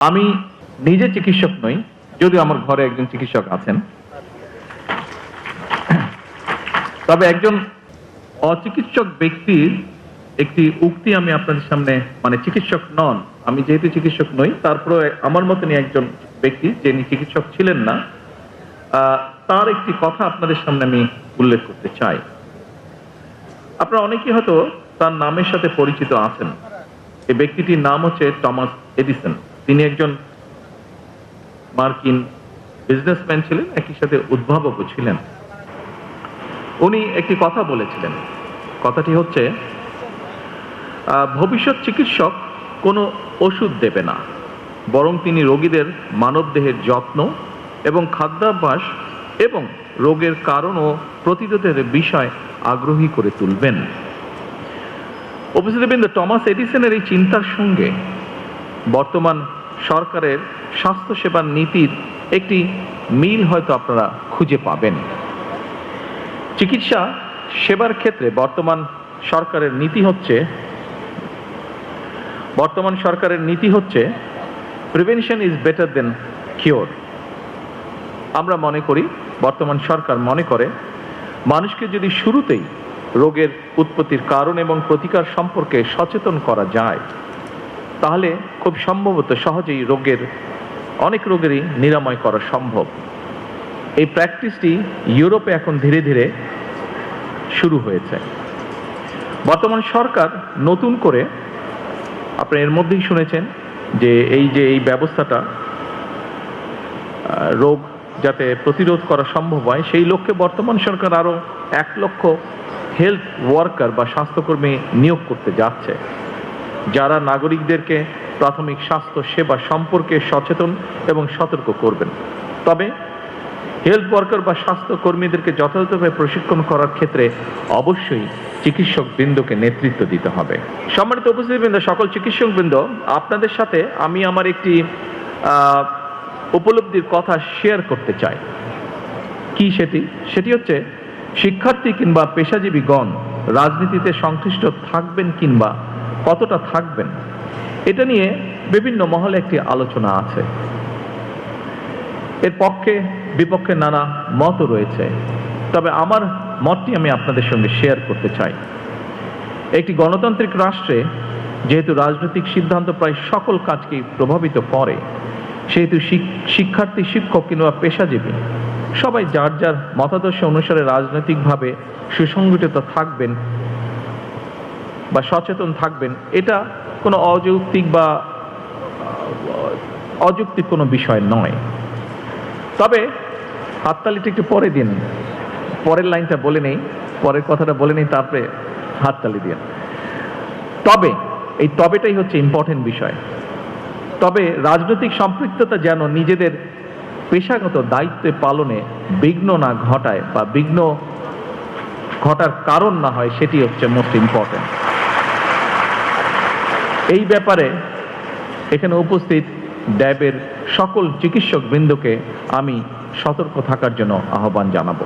আমি নিজে চিকিৎসক নই, যদিও আমার ঘরে একজন চিকিৎসক আছেন। তবে একজন অচিকিৎসক ব্যক্তির একটি উক্তি আমি আপনাদের সামনে, মানে চিকিৎসক নন, আমি যেহেতু চিকিৎসক নই, তারপরে আমার মতনই একজন ব্যক্তি যিনি চিকিৎসক ছিলেন না, তার একটি কথা আপনাদের সামনে আমি উল্লেখ করতে চাই। আপনারা অনেকেই হয়তো তার নামের সাথে পরিচিত আছেন। এই ব্যক্তিটির নাম হচ্ছে টমাস এডিসন। তিনি একজন মার্কিন বিজনেসম্যান ছিলেন, একই সাথে উদ্ভাবকও ছিলেন। উনি একটি কথা বলেছিলেন। কথাটি হচ্ছে, ভবিষ্যৎ চিকিৎসক কোনো ওষুধ দেবে না, বরং তিনি রোগীদের মানবদেহের যত্ন এবং খাদ্যাভ্যাস এবং রোগের কারণ ও প্রতিরোধের বিষয় আগ্রহী করে তুলবেন। উপস্থিতবৃন্দ, টমাস এডিসনের এই চিন্তার সঙ্গে বর্তমান সরকারের স্বাস্থ্যসেবার নীতির একটি মিল হয়তো আপনারা খুঁজে পাবেন। চিকিৎসা সেবার ক্ষেত্রে বর্তমান সরকারের নীতি হচ্ছে prevention is better then cure. আমরা মনে করি, বর্তমান সরকার মনে করে, মানুষকে যদি শুরুতেই রোগের উৎপত্তির কারণ এবং প্রতিকার সম্পর্কে সচেতন করা যায়, তাহলে খুব সম্ভবত সহজেই অনেক রোগেরই নিরাময় করা সম্ভব। এই প্র্যাকটিসটি ইউরোপে এখন ধীরে ধীরে শুরু হয়েছে। বর্তমান সরকার নতুন করে, আপনারা এর মধ্যেই শুনেছেন যে এই ব্যবস্থাটা, রোগ যাতে প্রতিরোধ করা সম্ভব হয়, সেই লক্ষ্যে বর্তমান সরকার আরো 1 লক্ষ হেলথ ওয়ার্কার বা স্বাস্থ্যকর্মী নিয়োগ করতে যাচ্ছে, যারা নাগরিকদেরকে প্রাথমিক স্বাস্থ্য সেবা সম্পর্কে সচেতন এবং সতর্ক করবেন। তবে হেলথ ওয়ার্কার বা স্বাস্থ্যকর্মীদেরকে যথাযথভাবে প্রশিক্ষণ করার ক্ষেত্রে অবশ্যই চিকিৎসক বৃন্দকে নেতৃত্ব দিতে হবে। সম্মানিত উপস্থিতিবৃন্দ, সকল চিকিৎসক বৃন্দ, আপনাদের সাথে আমি আমার একটি উপলব্ধির কথা শেয়ার করতে চাই। কি সেটি হচ্ছে, শিক্ষার্থী কিংবা পেশাজীবীগণ রাজনীতিতে সংশ্লিষ্ট থাকবেন কিংবা কতটা থাকবেন, এটা নিয়ে বিভিন্ন মহলে একটি আলোচনা আছে। এর পক্ষে বিপক্ষে নানা মত রয়েছে। তবে আমার মতটি আমি আপনাদের সঙ্গে শেয়ার করতে চাই। একটি গণতান্ত্রিক রাষ্ট্রে যেহেতু রাজনৈতিক সিদ্ধান্ত প্রায় সকল কাজকেই প্রভাবিত করে, সেহেতু শিক্ষার্থী, শিক্ষক কিংবা পেশাজীবী সবাই যার যার মতাদর্শ অনুসারে রাজনৈতিকভাবে সুসংগঠিত থাকবেন বা সচেতন থাকবেন, এটা কোনো অযৌক্তিক কোনো বিষয় নয়। তবে হাততালিটা একটু পরে দিন, পরের লাইনটা বলে নেই, পরের কথাটা বলে নেই, তারপরে হাততালি দিন। তবে এই তবেটাই হচ্ছে ইম্পর্টেন্ট বিষয়। তবে রাজনৈতিক সম্পৃক্ততা যেন নিজেদের পেশাগত দায়িত্ব পালনে বিঘ্ন না ঘটায় বা বিঘ্ন ঘটার কারণ না হয়, সেটি হচ্ছে মোস্ট ইম্পর্টেন্ট। এই ব্যাপারে এখানে উপস্থিত ড্যাবের সকল চিকিৎসক বৃন্দকে আমি সতর্ক থাকার জন্য আহ্বান জানাবো।